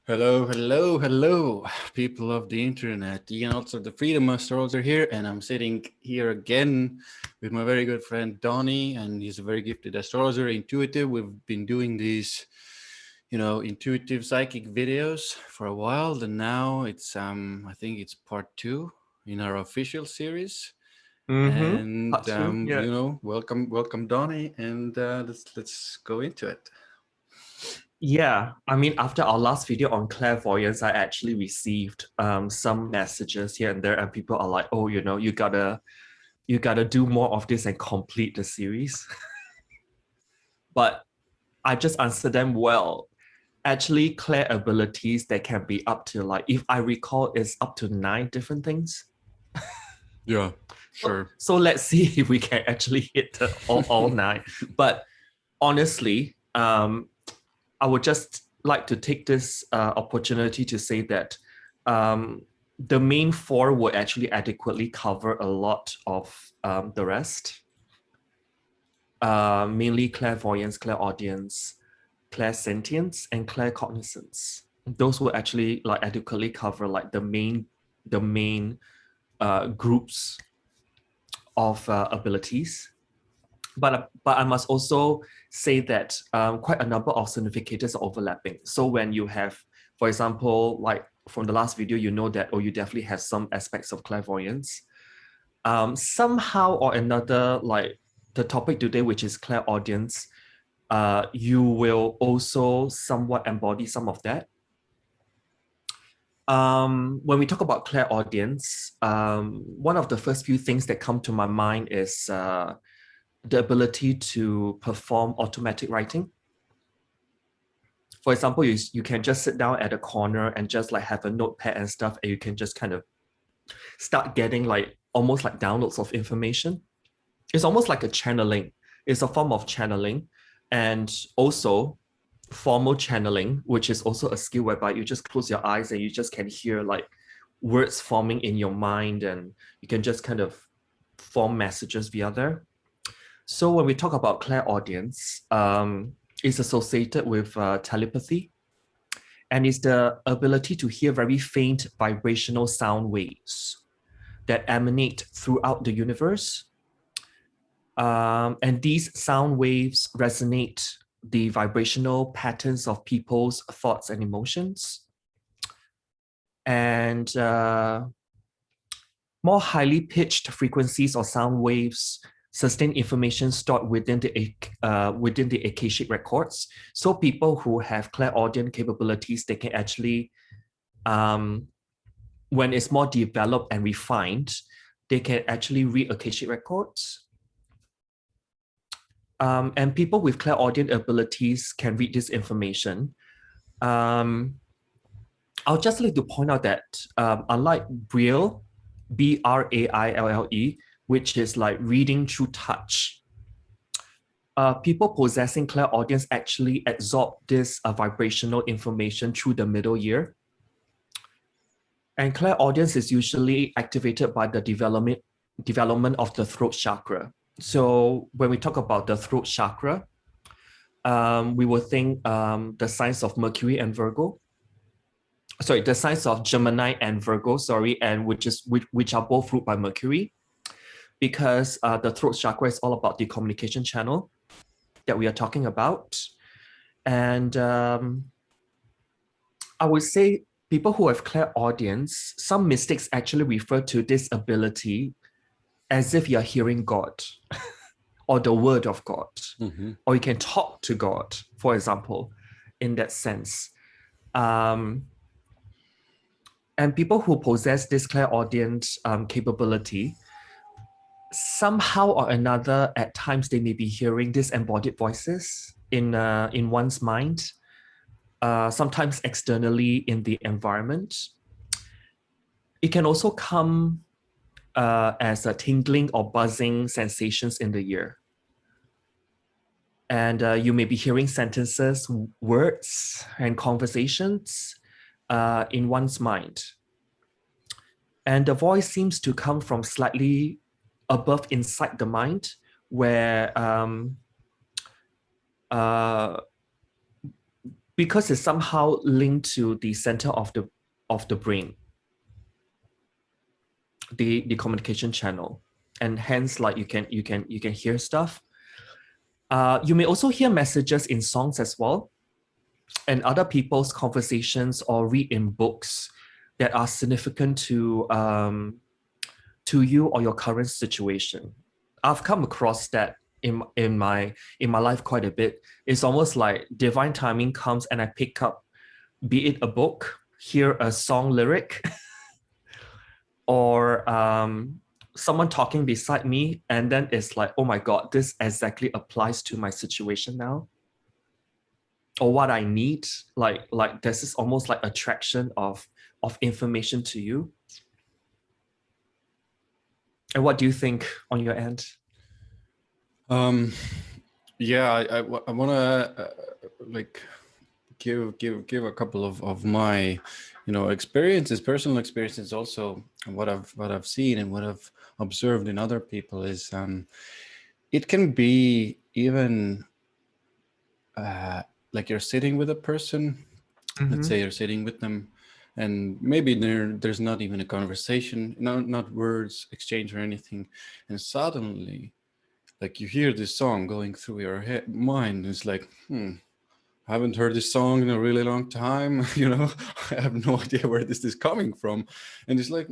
Hello, hello, hello, people of the internet, and also the Freedom Astrologer here, and I'm sitting here again with my very good friend Donny, and he's a very gifted astrologer, intuitive. We've been doing these, intuitive psychic videos for a while, and now it's I think it's part 2 in our official series. And Part two, yeah. welcome Donny, and let's go into it. Yeah, I mean, after our last video on clairvoyance, I actually received some messages here and there, and people are like, "Oh, you gotta do more of this and complete the series." But I just answered them well. Actually, clair abilities that can be up to like, if I recall, is up to 9 different things. Yeah, sure. So let's see if we can actually hit all 9. But honestly, I would just like to take this opportunity to say that the main 4 would actually adequately cover a lot of the rest, mainly clairvoyance, clairaudience, clairsentience, and claircognizance. Those will actually like adequately cover like the main groups of abilities. But I must also say that quite a number of significators are overlapping. So when you have, for example, like from the last video, you know that, you definitely have some aspects of clairvoyance. Somehow or another, like the topic today, which is clairaudience, you will also somewhat embody some of that. When we talk about clairaudience, one of the first few things that come to my mind is the ability to perform automatic writing. For example, you can just sit down at a corner and just like have a notepad and stuff, and you can just kind of start getting like almost like downloads of information. It's almost like a channeling. It's a form of channeling, and also formal channeling, which is also a skill whereby you just close your eyes and you just can hear like words forming in your mind, and you can just kind of form messages via there. So when we talk about clairaudience, it's associated with telepathy, and it's the ability to hear very faint vibrational sound waves that emanate throughout the universe. And these sound waves resonate the vibrational patterns of people's thoughts and emotions. And more highly pitched frequencies or sound waves sustain information stored within the Akashic records. So people who have clairaudient capabilities, they can actually, when it's more developed and refined, they can actually read Akashic records. And people with clairaudient abilities can read this information. I'll just like to point out that unlike Braille, Braille, which is like reading through touch, people possessing clairaudience actually absorb this vibrational information through the middle ear. And clairaudience is usually activated by the development of the throat chakra. So when we talk about the throat chakra, we will think the signs of Mercury and Virgo. Sorry, the signs of Gemini and Virgo, and which are both ruled by Mercury, because the throat chakra is all about the communication channel that we are talking about. And I would say people who have clairaudience, some mystics actually refer to this ability as if you're hearing God or the word of God, or you can talk to God, for example, in that sense. And people who possess this clairaudient capability, somehow or another, at times they may be hearing disembodied voices in one's mind, sometimes externally in the environment. It can also come as a tingling or buzzing sensations in the ear. And you may be hearing sentences, words, and conversations in one's mind. And the voice seems to come from slightly above inside the mind, where because it's somehow linked to the center of the brain, the communication channel, and hence like you can hear stuff. You may also hear messages in songs as well, and other people's conversations, or read in books that are significant to you or your current situation. I've come across that in my life quite a bit. It's almost like divine timing comes and I pick up, be it a book, hear a song lyric, or someone talking beside me, and then it's like, oh my God, this exactly applies to my situation now, or what I need. Like this is almost like attraction of information to you. And what do you think on your end? Yeah, I want to like give a couple of my, experiences, personal experiences, also what I've seen and what I've observed in other people is it can be even like you're sitting with a person. Let's say you're sitting with them, and maybe there's not even a conversation, not words exchange or anything, and suddenly like you hear this song going through your mind. It's like, I haven't heard this song in a really long time. I have no idea where this is coming from, and it's like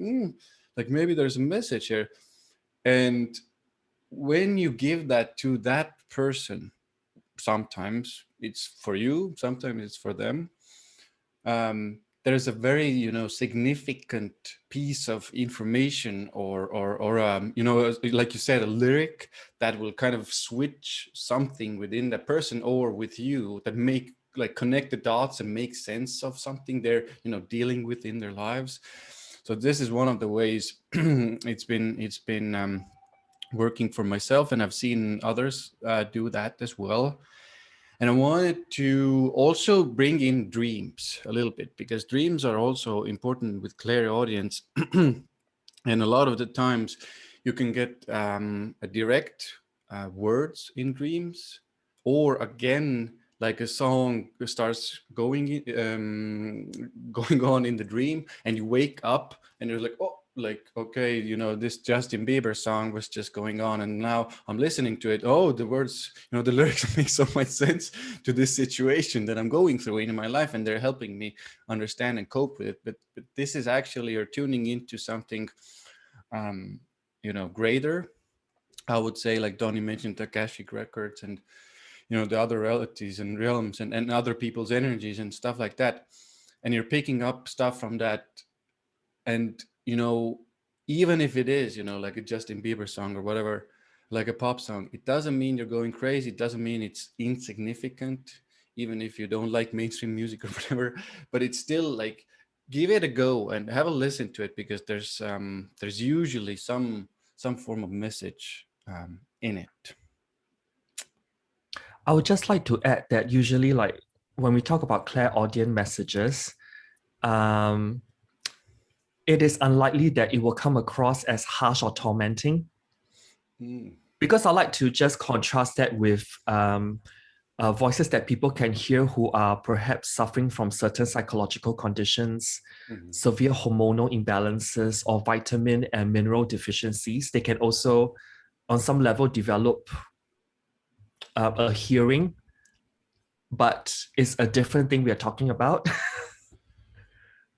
maybe there's a message here. And when you give that to that person, sometimes it's for you, sometimes it's for them. There's a very significant piece of information, or like you said, a lyric that will kind of switch something within the person or with you, that make like connect the dots and make sense of something they're dealing with in their lives. So this is one of the ways it's been working for myself, and I've seen others do that as well. And I wanted to also bring in dreams a little bit, because dreams are also important with clairaudience. And a lot of the times you can get a direct words in dreams, or again, like a song starts going on in the dream, and you wake up and you're like, oh, like, okay, this Justin Bieber song was just going on, and now I'm listening to it. Oh, the words, the lyrics make so much sense to this situation that I'm going through in my life, and they're helping me understand and cope with it. But this is actually, you're tuning into something greater. I would say, like Donny mentioned, Akashic records, and the other realities and realms, and other people's energies and stuff like that. And you're picking up stuff from that. And even if it is like a Justin Bieber song or whatever, like a pop song, it doesn't mean you're going crazy. It doesn't mean it's insignificant, even if you don't like mainstream music or whatever. But it's still like, give it a go and have a listen to it, because there's usually some form of message in it. I would just like to add that usually, like when we talk about clairaudient messages, it is unlikely that it will come across as harsh or tormenting. Because I like to just contrast that with voices that people can hear who are perhaps suffering from certain psychological conditions, severe hormonal imbalances, or vitamin and mineral deficiencies. They can also, on some level, develop a hearing, but it's a different thing we are talking about.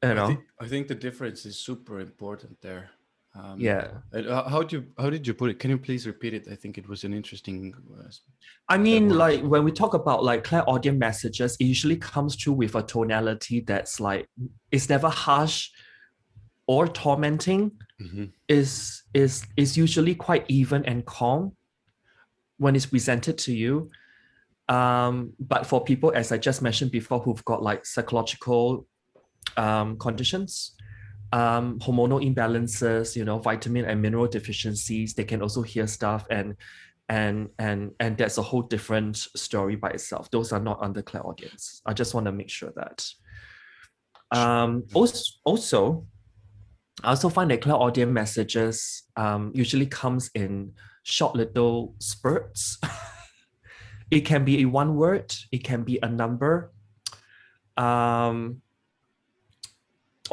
I think the difference is super important there. Yeah. How did you put it? Can you please repeat it? I think it was an interesting. I mean, like when we talk about like clairaudient messages, it usually comes through with a tonality that's like, it's never harsh or tormenting. Is usually quite even and calm when it's presented to you. But for people, as I just mentioned before, who've got like psychological conditions, hormonal imbalances, vitamin and mineral deficiencies, they can also hear stuff, and that's a whole different story by itself. Those are not under clairaudience. I just want to make sure that. Also, I also find that clairaudient messages usually comes in short little spurts. It can be a one word, it can be a number, or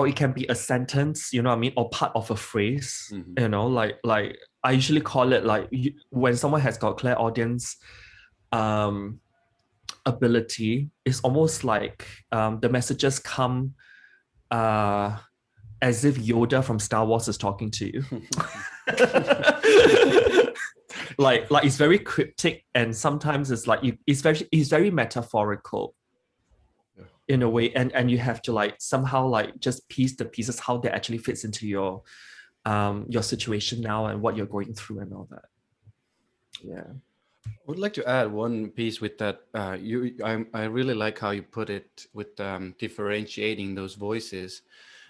it can be a sentence, you know what I mean, or part of a phrase, Mm-hmm. you know, like I usually call it like when someone has got clairaudience ability, it's almost like the messages come as if Yoda from Star Wars is talking to you. like it's very cryptic, and sometimes it's like it's very metaphorical in a way, and you have to like somehow like just piece the pieces how that actually fits into your situation now and what you're going through and all that. Yeah. I would like to add one piece with that. I really like how you put it with differentiating those voices.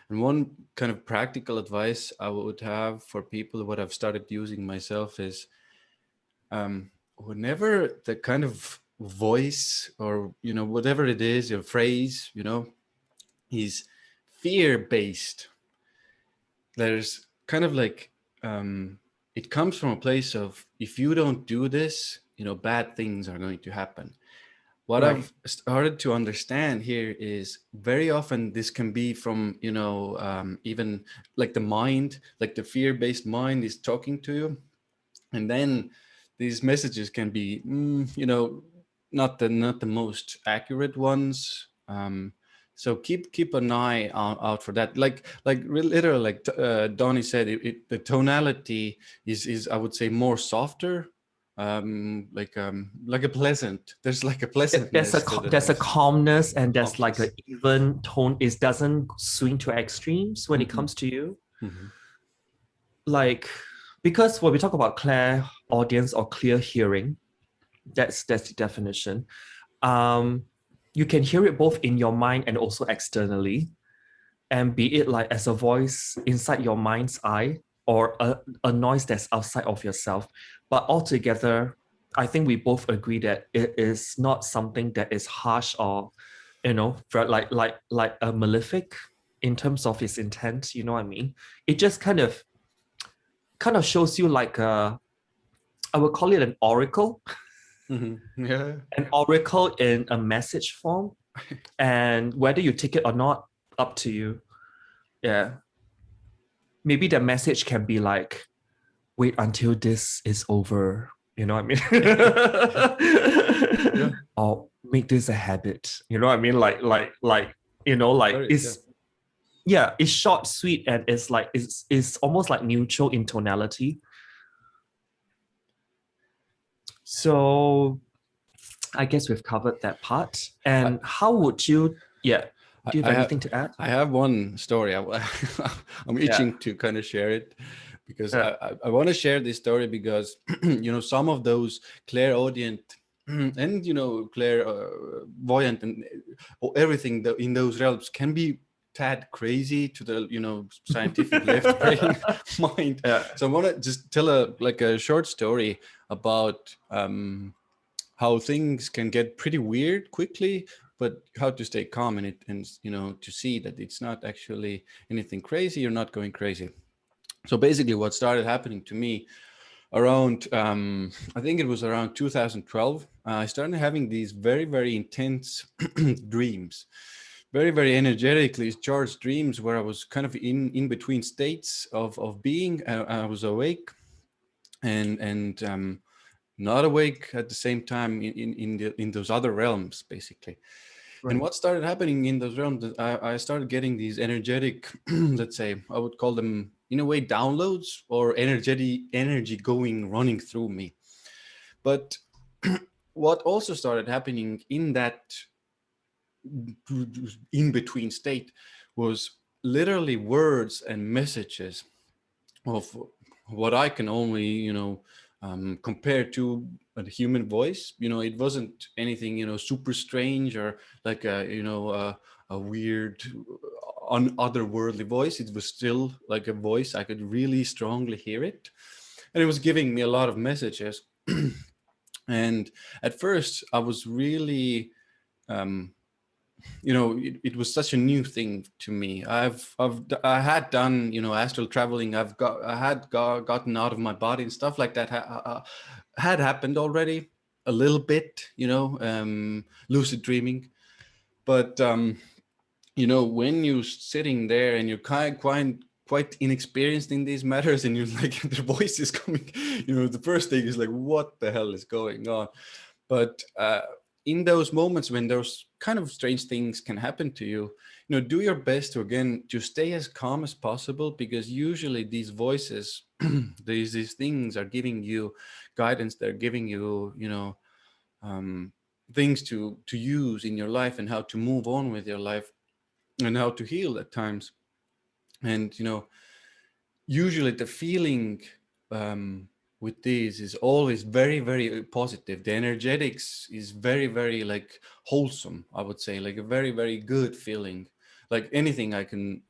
And one kind of practical advice I would have for people, what I've started using myself is whenever the kind of voice or, whatever it is, your phrase, is fear-based, there's kind of like, it comes from a place of, if you don't do this, bad things are going to happen. What Right. I've started to understand here is very often this can be from, even like the mind, like the fear-based mind is talking to you. And then these messages can be, not the most accurate ones. So keep an eye out for that. Literally, like Donny said, the tonality is I would say more softer, like a pleasant. There's like a pleasantness to the There's a voice. calmness, and there's like Calmness. an even tone. It doesn't swing to extremes when it Mhm, comes to you. mhm. Like, because when we talk about clear audience or clear hearing, that's the definition. Um, you can hear it both in your mind and also externally, and be it like as a voice inside your mind's eye or a noise that's outside of yourself. But altogether, I think we both agree that it is not something that is harsh or, like a malefic in terms of its intent. You know what I mean? It just kind of shows you like I would call it an oracle, Mhm. Yeah. an oracle in a message form, and whether you take it or not, up to you. Yeah. Maybe the message can be like, wait until this is over. You know what I Yeah. mean? Or make this a habit. You know what I mean? Like Very. Yeah. it's yeah, it's short, sweet, and it's like it's almost like neutral in tonality. So I guess we've covered that part. I, And how would you, yeah, I, do you I have have anything to add? I have one story. I'm Yeah. itching to kind of share it because Yeah. I want to share this story because some of those clairaudient and clairvoyant and everything in those realms can be tad crazy to the scientific left brain mind. Yeah. So I want to just tell a short story about how things can get pretty weird quickly, but how to stay calm in it, and to see that it's not actually anything crazy. You're not going crazy. So basically what started happening to me around I think it was around 2012, I started having these very, very intense dreams, very, very energetically charged dreams, where I was kind of in between states of being. I was awake and not awake at the same time in those other realms, basically. And Right. what started happening in those realms, I started getting these energetic, let's say, I would call them in a way downloads, or energy going running through me. But what also started happening in that in between state was literally words and messages of what I can only, compare to a human voice. It wasn't anything, super strange or like a weird, otherworldly voice. It was still like a voice. I could really strongly hear it. And it was giving me a lot of messages. And at first, I was really, um, it was such a new thing to me. I had done, astral traveling. I had gotten out of my body and stuff like that had happened already a little bit, lucid dreaming. But you know, when you're sitting there and you're quite inexperienced in these matters, and you're like, the voice is coming, you know, the first thing is like, what the hell is going on? But in those moments when those kind of strange things can happen to you, you know, do your best to, again, to stay as calm as possible, because usually these voices, these things are giving you guidance. They're giving you, you know, things to use in your life, and how to move on with your life, and how to heal at times. And, you know, usually the feeling with these is always very, very positive. The energetics is very, very like wholesome, I would say, like a very, very good feeling, like anything I can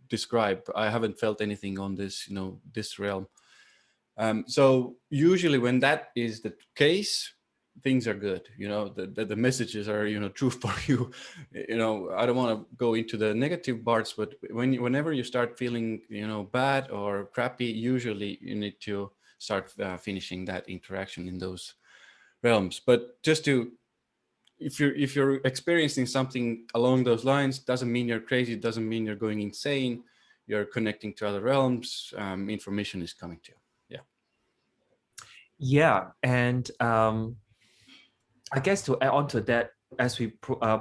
describe. I haven't felt anything on this, you know, this realm. So usually when that is the case, things are good. You know, the messages are, you know, true for you. You know, I don't want to go into the negative parts, but whenever you start feeling, you know, bad or crappy, usually you need to start finishing that interaction in those realms. But just to, if you're experiencing something along those lines, doesn't mean you're crazy, doesn't mean you're going insane. You're connecting to other realms. Information is coming to you. Yeah. Yeah, and I guess to add on to that, as we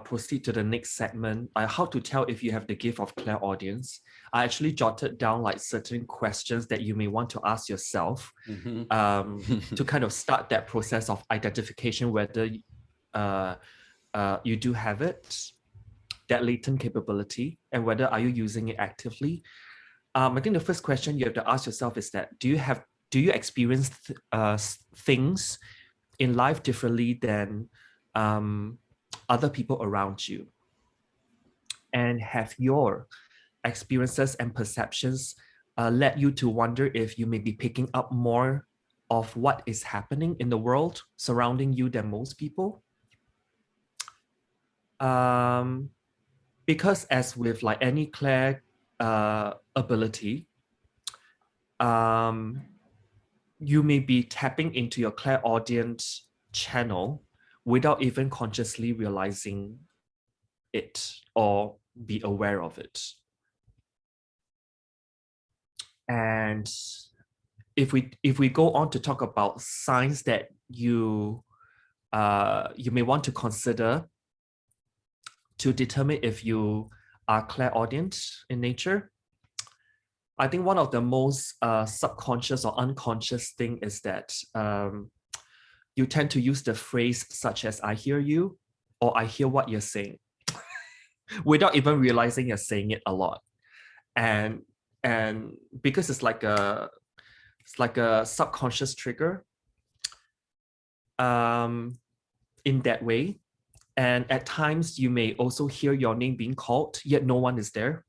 proceed to the next segment, how to tell if you have the gift of clairaudience. I actually jotted down like certain questions that you may want to ask yourself to kind of start that process of identification, whether you do have it, that latent capability, and whether are you using it actively. I think the first question you have to ask yourself is that, do you experience things in life differently than other people around you? And have your experiences and perceptions led you to wonder if you may be picking up more of what is happening in the world surrounding you than most people? Because as with like any clair ability, you may be tapping into your clairaudience channel without even consciously realizing it or be aware of it. And if we go on to talk about signs that you may want to consider to determine if you are clairaudient in nature, I think one of the most subconscious or unconscious thing is that you tend to use the phrase such as "I hear you" or "I hear what you're saying," without even realizing you're saying it a lot. And because it's like a subconscious trigger in that way. And at times you may also hear your name being called, yet no one is there.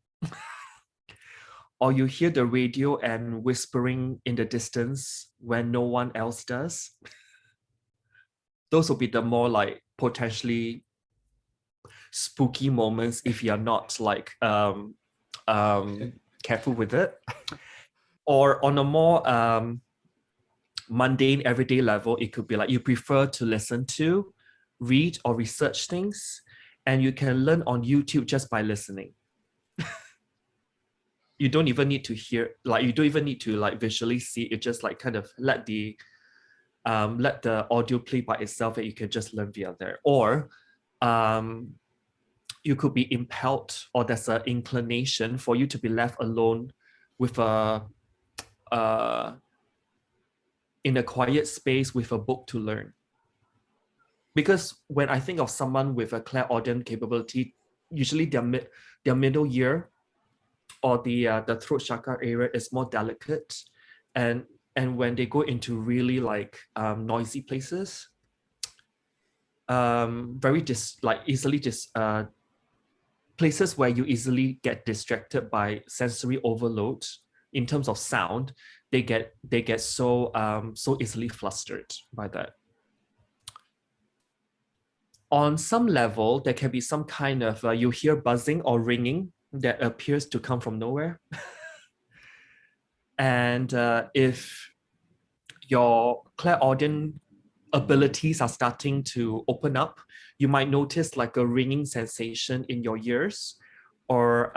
Or you hear the radio and whispering in the distance when no one else does. Those will be the more like potentially spooky moments if you're not like careful with it. Or on a more mundane everyday level, it could be like you prefer to listen to, read, or research things, and you can learn on YouTube just by listening. You don't even need to hear, like you don't even need to like visually see it, just like kind of let the audio play by itself, and you can just learn via there. Or you could be impelled, or there's an inclination for you to be left alone with in a quiet space with a book to learn. Because when I think of someone with a clairaudient capability, usually their middle ear or the throat chakra area is more delicate, and when they go into really like noisy places, places where you easily get distracted by sensory overload in terms of sound, they get so easily flustered by that. On some level, there can be some kind of you hear buzzing or ringing that appears to come from nowhere. And if your clairaudient abilities are starting to open up, You might notice like a ringing sensation in your ears, or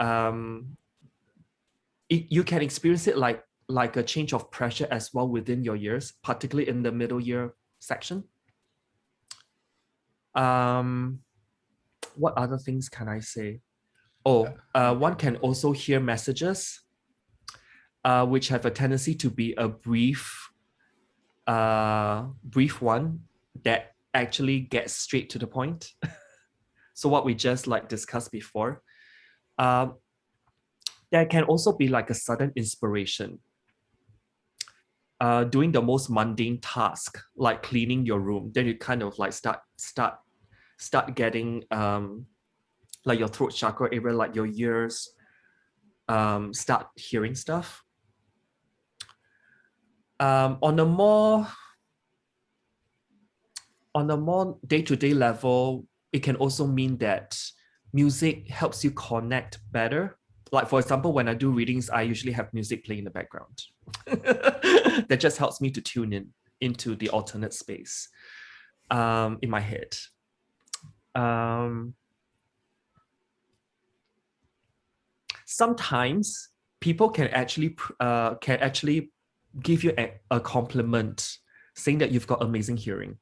you can experience it like a change of pressure as well within your ears, particularly in the middle ear section. What other things can I say? One can also hear messages, which have a tendency to be a brief one that actually gets straight to the point. So what we just like discussed before. There can also be like a sudden inspiration. Doing the most mundane task, like cleaning your room, then you kind of like start getting like your throat chakra area, like your ears, start hearing stuff. On a more day-to-day level, it can also mean that music helps you connect better. Like for example, when I do readings, I usually have music playing in the background. That just helps me to tune into the alternate space in my head. Sometimes people can actually give you a compliment saying that you've got amazing hearing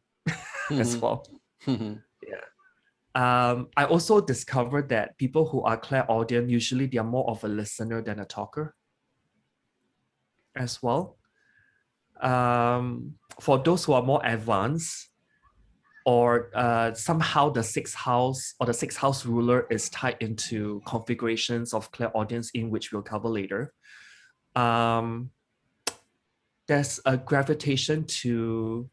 as well. Yeah. I also discovered that people who are clairaudient, usually they are more of a listener than a talker as well. For those who are more advanced, or somehow the sixth house ruler is tied into configurations of clairaudience, in which we'll cover later. There's a gravitation to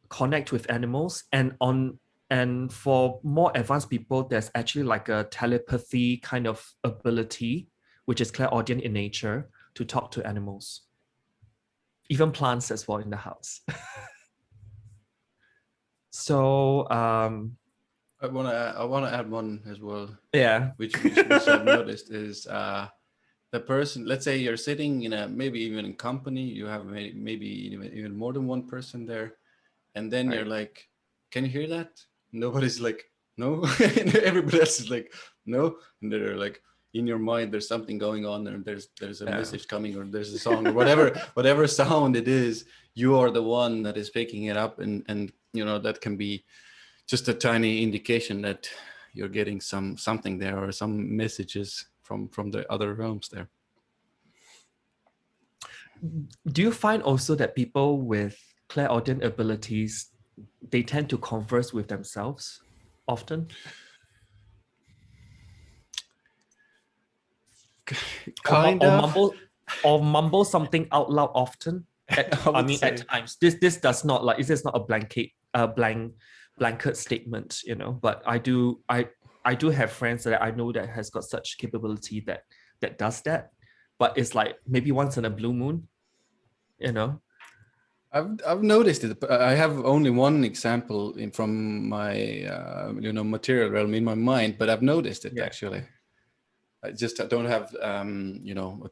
connect with animals, and for more advanced people, there's actually like a telepathy kind of ability, which is clairaudient in nature, to talk to animals, even plants as well in the house. So I wanna add one as well. Yeah. Which I've noticed is the person. Let's say you're sitting in a maybe even in company. You have maybe even more than one person there, and then you're like, "Can you hear that?" Nobody's like, "No," and everybody else is like, "No," and they're like, in your mind, there's something going on, and there's a message coming, or there's a song, or whatever sound it is. You are the one that is picking it up, and that can be just a tiny indication that you're getting something there, or some messages from the other realms there. Do you find also that people with clairaudient abilities, they tend to converse with themselves often? Kind of. Or mumble something out loud often. At times. This does not like, this is not a blanket statement, but I do have friends that I know that has got such capability that does that, but it's like maybe once in a blue moon. I've noticed it. I have only one example from my material realm in my mind, but I've noticed it actually. I just don't have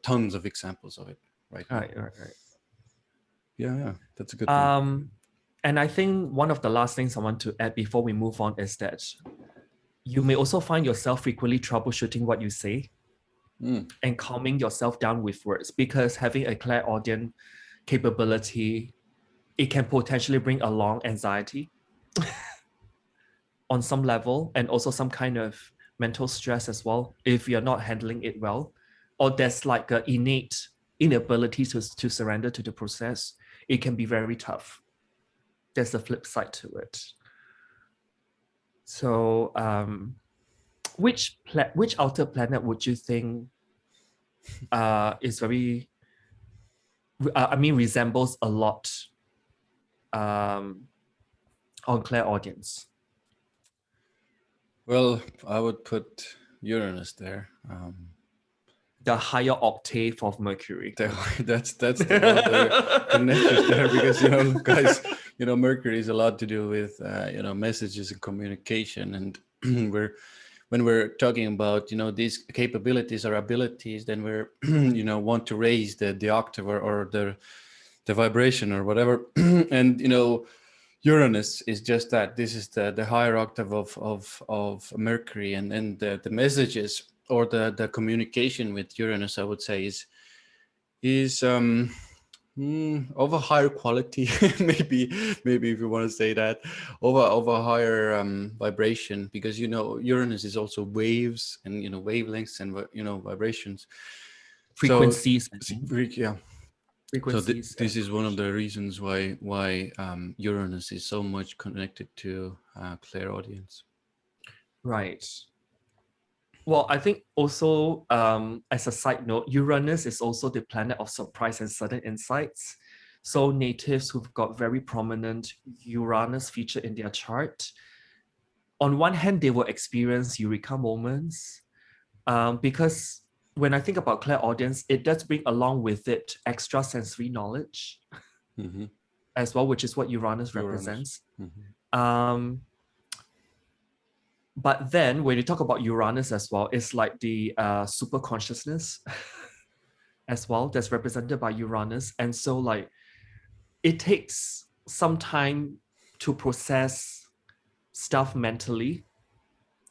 tons of examples of it right now. Right. Yeah, that's a good point. And I think one of the last things I want to add before we move on is that you may also find yourself frequently troubleshooting what you say and calming yourself down with words, because having a clairaudient capability, it can potentially bring along anxiety on some level, and also some kind of mental stress as well if you're not handling it well, or there's like an innate inability to surrender to the process. It can be very tough. There's a flip side to it. So which outer planet would you think is very resembles a lot on clairaudience? Well, I would put Uranus there. The higher octave of Mercury. That's the other connectors there, because guys, Mercury is a lot to do with messages and communication, and when we're talking about these capabilities or abilities, then we're want to raise the octave or the vibration or whatever, and Uranus is just that. This is the higher octave of Mercury, and then the messages or the communication with Uranus, I would say, is of a higher quality. maybe if you want to say that, of a higher vibration, because Uranus is also waves and wavelengths and vibrations. Frequencies. So yeah. So Frequencies. this is one of the reasons why Uranus is so much connected to clairaudience. Right. Well, I think also, as a side note, Uranus is also the planet of surprise and sudden insights. So natives who've got very prominent Uranus feature in their chart, on one hand, they will experience eureka moments, because when I think about clairaudience, it does bring along with it extra sensory knowledge as well, which is what Uranus represents. But then when you talk about Uranus as well, it's like the super consciousness as well that's represented by Uranus. And so like it takes some time to process stuff mentally.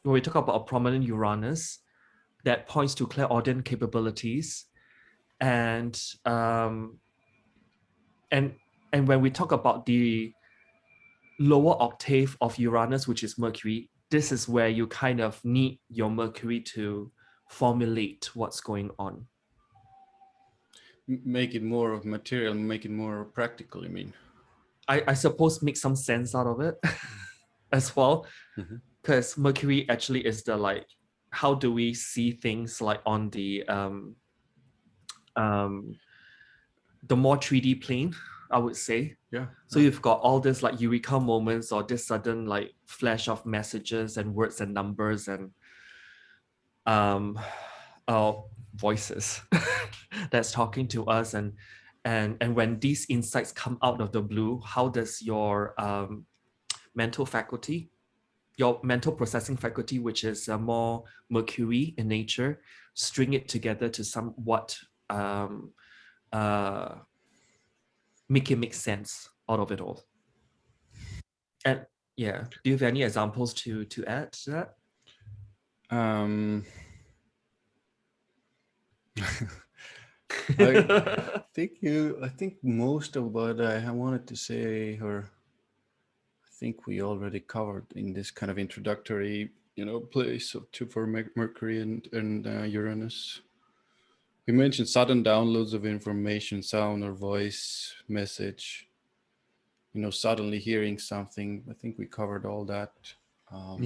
When we talk about a prominent Uranus, that points to clairaudient capabilities. And when we talk about the lower octave of Uranus, which is Mercury, this is where you kind of need your Mercury to formulate what's going on. Make it more of material, make it more practical, you mean? I suppose make some sense out of it as well. Because Mercury actually is the like, how do we see things like on the more 3D plane, I would say. Yeah. So you've got all this like eureka moments or this sudden like flash of messages and words and numbers and voices that's talking to us, and when these insights come out of the blue, how does your mental faculty, your mental processing faculty, which is more Mercury in nature, string it together to somewhat make it make sense out of it all. And yeah, do you have any examples to add to that? I think most of what I wanted to say, or I think we already covered in this kind of introductory, place for Mercury and Uranus. We mentioned sudden downloads of information, sound or voice, message. Suddenly hearing something. I think we covered all that. Like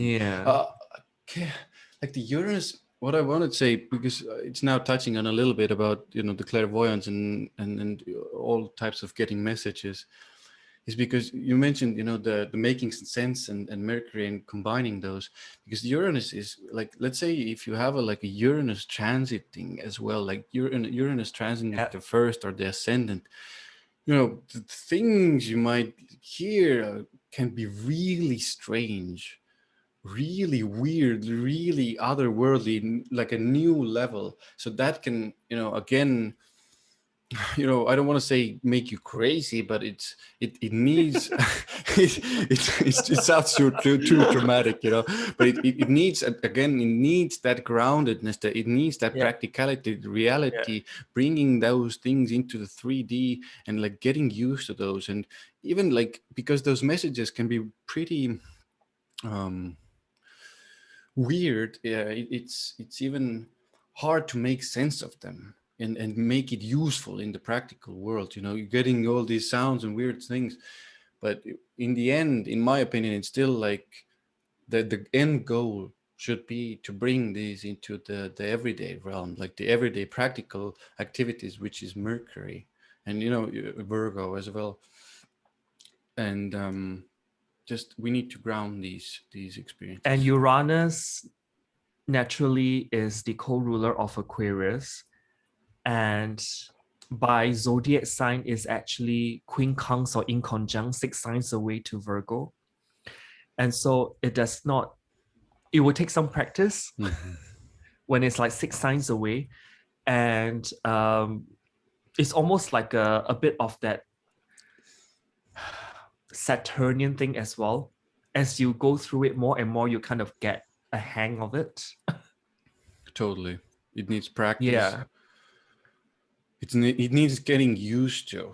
the Uranus. What I wanted to say, because it's now touching on a little bit about the clairvoyance and all types of getting messages, is because you mentioned the making sense and Mercury and combining those, because Uranus is like, let's say if you have a Uranus transiting as well, like Uranus transiting the first or the ascendant, the things you might hear can be really strange, really weird, really otherworldly, like a new level. So that can, again, I don't want to say make you crazy, but it needs it sounds too dramatic, but it needs, again, it needs that groundedness, that it needs that practicality, reality, bringing those things into the 3D and like getting used to those. And even like, because those messages can be pretty weird, it's even hard to make sense of them and make it useful in the practical world. You're getting all these sounds and weird things, but in the end, in my opinion, it's still like the end goal should be to bring these into the everyday realm, like the everyday practical activities, which is Mercury and Virgo as well. And just we need to ground these experiences. And Uranus naturally is the co-ruler of Aquarius, and by zodiac sign is actually quincunx or inconjunct 6 signs away to Virgo. And so it will take some practice when it's like 6 signs away. And it's almost like a bit of that Saturnian thing as well. As you go through it more and more, you kind of get a hang of it. Totally. It needs practice. Yeah. It needs getting used to.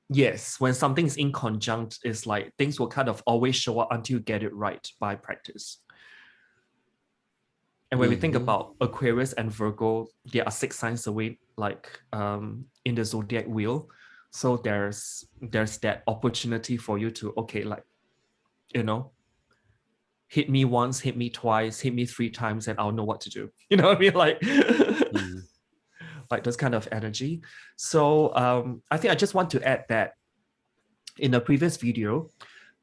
Yes, when something is in conjunct, it's like things will kind of always show up until you get it right by practice. And when we think about Aquarius and Virgo, they are 6 signs away, like in the zodiac wheel. So there's that opportunity for you to, okay, like, you know, hit me once, hit me twice, hit me 3 times, and I'll know what to do. You know what I mean? Like, like those kind of energy. So I think I just want to add that in the previous video,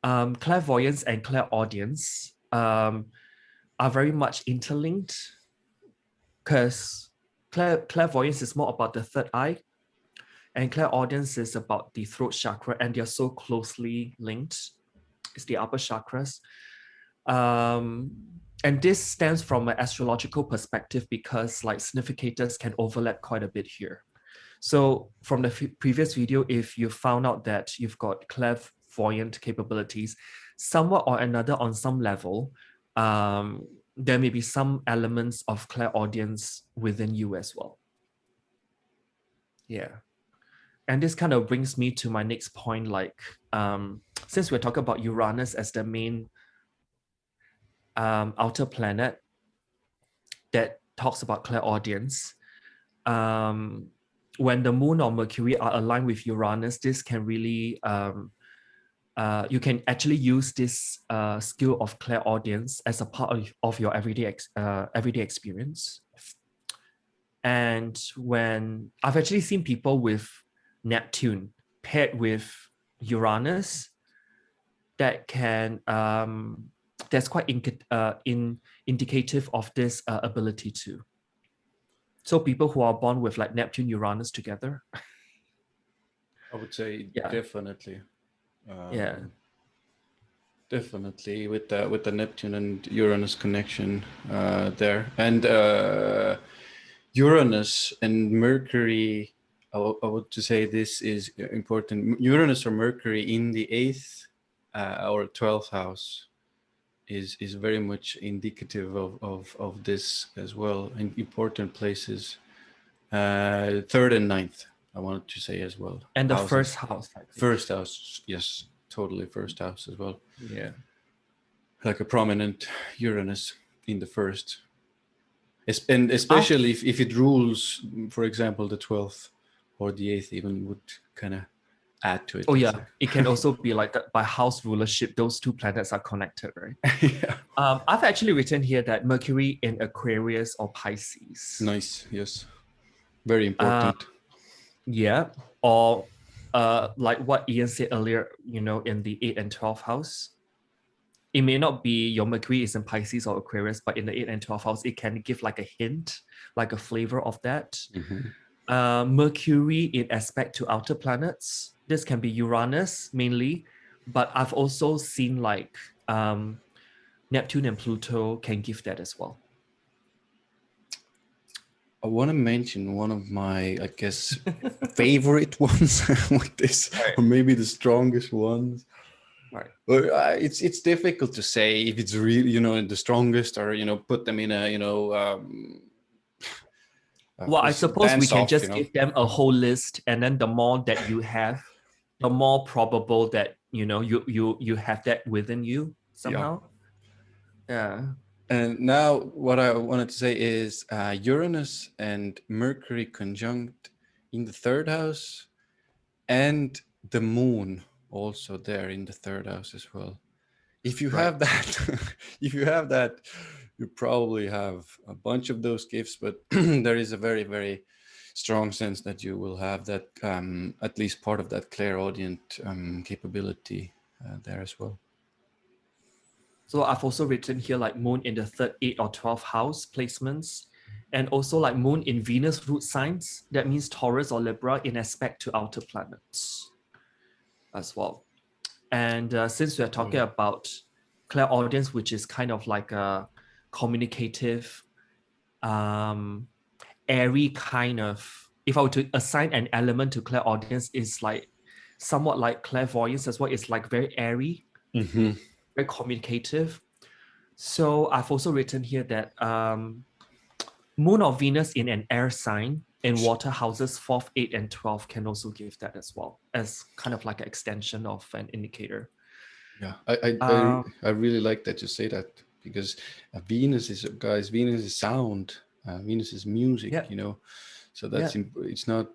clairvoyance and clairaudience are very much interlinked, because clairvoyance is more about the third eye, and clairaudience is about the throat chakra, and they're so closely linked. It's the upper chakras. And this stems from an astrological perspective, because like significators can overlap quite a bit here. So from the previous video, if you found out that you've got clairvoyant capabilities, somewhat or another on some level, there may be some elements of clairaudience within you as well. Yeah. And this kind of brings me to my next point, like, since we're talking about Uranus as the main outer planet that talks about clairaudience, when the moon or Mercury are aligned with Uranus, this can really, you can actually use this skill of clairaudience as a part of your everyday experience. And when I've actually seen people with Neptune paired with Uranus, that can, that's quite indicative of this ability too. So people who are born with like Neptune, Uranus together. I would say Yeah. definitely. Yeah. Definitely with the Neptune and Uranus connection there, and Uranus and Mercury. I would to say this is important. Uranus or Mercury in the 8th or 12th house is very much indicative of this as well, in important places. 3rd and 9th, I wanted to say as well. And the Houses. first house. First house, yes, totally first house as well. Yeah. Like a prominent Uranus in the first. And especially if it rules, for example, the 12th or the 8th even would kind of add to it. Oh yeah, it can also be like that by house rulership, those two planets are connected, right? Yeah. I've actually written here that Mercury in Aquarius or Pisces. Nice, yes. Very important. Yeah, or like what Ian said earlier, you know, in the 8th and 12th house. It may not be your Mercury is in Pisces or Aquarius, but in the 8th and 12th house, it can give like a hint, like a flavor of that. Mercury in aspect to outer planets. This can be Uranus mainly, but I've also seen like Neptune and Pluto can give that as well. I want to mention one of my, I guess, favorite ones with this, right, or maybe the strongest ones. Right. But it's difficult to say if it's really, you know, the strongest, or, you know, put them in a, you know, well, I suppose we can just give them a whole list, and then the more that you have, the more probable that, you know, you have that within you somehow. Yeah. And now what I wanted to say is Uranus and Mercury conjunct in the 3rd house, and the moon also there in the 3rd house as well. If you have that, if you have that, you probably have a bunch of those gifts, but there is a very, very strong sense that you will have that, at least part of that clairaudient capability there as well. So I've also written here like moon in the 3rd, 8th, or 12th house placements, and also like moon in Venus root signs. That means Taurus or Libra in aspect to outer planets as well. And since we're talking about clairaudience, which is kind of like a communicative, airy kind of, if I were to assign an element to clairaudience, is like somewhat like clairvoyance as well. It's like very airy, very communicative. So I've also written here that Moon or Venus in an air sign in water houses 4th, 8, and 12 can also give that as well, as kind of like an extension of an indicator. Yeah, I really like that you say that, because Venus is sound. Venus is music, Yeah. you know. So that's it's not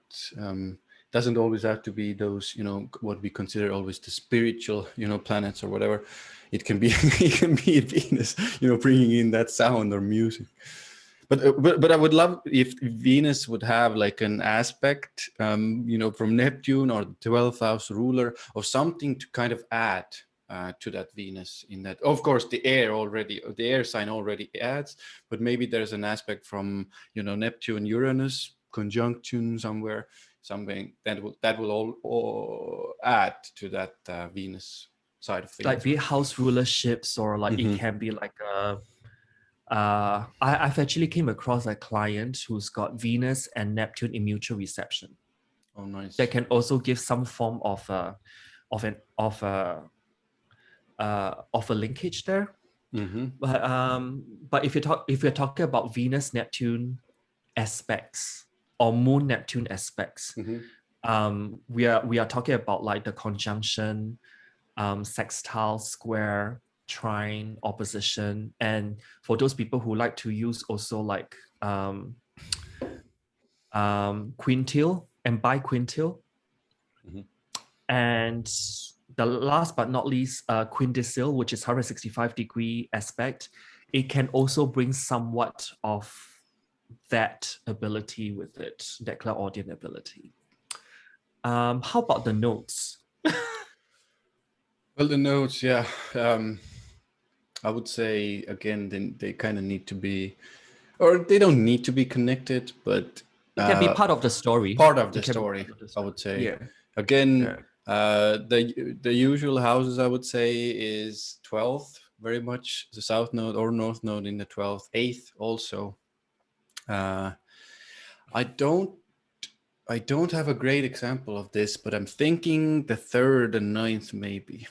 doesn't always have to be those, you know, what we consider always the spiritual, you know, planets or whatever. It can be it can be Venus, you know, bringing in that sound or music. But I would love if Venus would have like an aspect, you know, from Neptune or the 12th house ruler, or something to kind of add to that Venus. In that, of course, the air sign already adds, but maybe there's an aspect from, you know, Neptune, Uranus conjunction somewhere, something that will all add to that Venus side of things. Like be it house rulerships, or like it can be like I've actually came across a client who's got Venus and Neptune in mutual reception. Oh, nice. That can also give some form of a linkage there. But if you're talking about Venus Neptune aspects or Moon Neptune aspects, we are talking about like the conjunction, sextile, square, trine, opposition, and for those people who like to use also like quintile and biquintile, and the last but not least, quindecile, which is 165-degree aspect. It can also bring somewhat of that ability with it, that clairaudient ability. How about the notes? Well, the notes, yeah. I would say, again, then they kind of need to be, or they don't need to be connected, but it can be part of the story. Part of the story, I would say. Yeah. Again, the usual houses, I would say, is 12th, very much the south node or north node in the 12th, 8th also. I don't have a great example of this, but I'm thinking the 3rd and 9th maybe.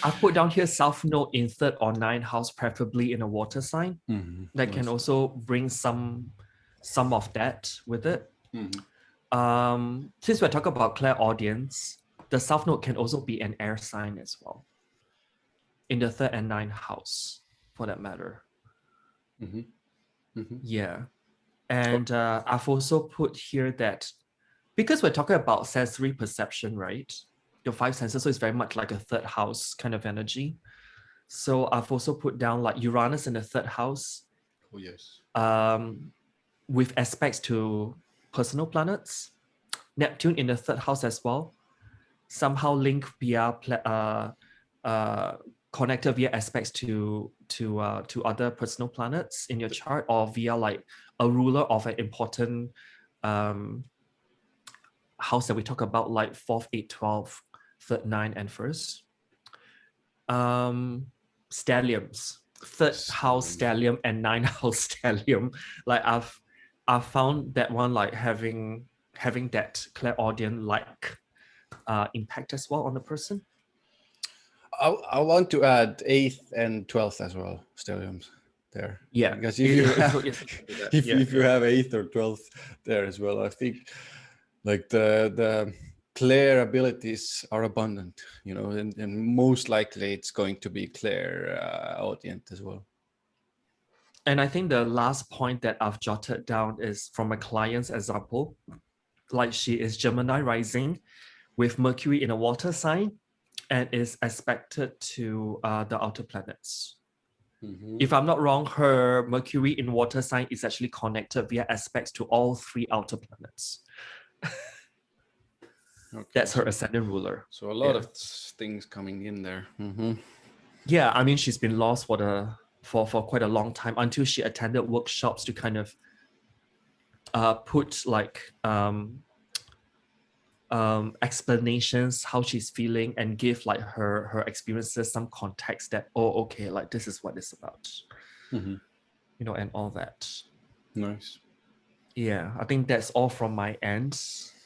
I've put down here south node in 3rd or 9th house, preferably in a water sign. That can also bring some of that with it. Since we're talking about clairaudience, the south node can also be an air sign as well, in the 3rd and 9th house, for that matter. Yeah. And I've also put here that because we're talking about sensory perception, right? The 5 senses, so it's very much like a 3rd house kind of energy. So I've also put down like Uranus in the 3rd house. Oh, yes. With aspects to personal planets. Neptune in the 3rd house as well. Somehow linked via connected via aspects to other personal planets in your chart, or via like a ruler of an important house that we talk about, like 4th, 8, 12, 3rd, 9, and 1st. Stelliums, 3rd house stellium and 9th house stellium. Like I've found that one like having that clairaudient like impact as well on the person. I want to add 8th and 12th as well, stelliums there. Yeah, because if you have, if you have 8th or 12th there as well, I think like the clair abilities are abundant, you know, and most likely it's going to be clairaudient as well. And I think the last point that I've jotted down is from a client's example. Like she is Gemini rising with Mercury in a water sign and is aspected to the outer planets. If I'm not wrong, her Mercury in water sign is actually connected via aspects to all 3 outer planets. That's her ascendant ruler. So a lot of things coming in there. Yeah, I mean, she's been lost for quite a long time until she attended workshops to kind of put like explanations how she's feeling and give like her experiences some context that, oh, okay, like this is what it's about, you know, and all that. Nice. Yeah, I think that's all from my end,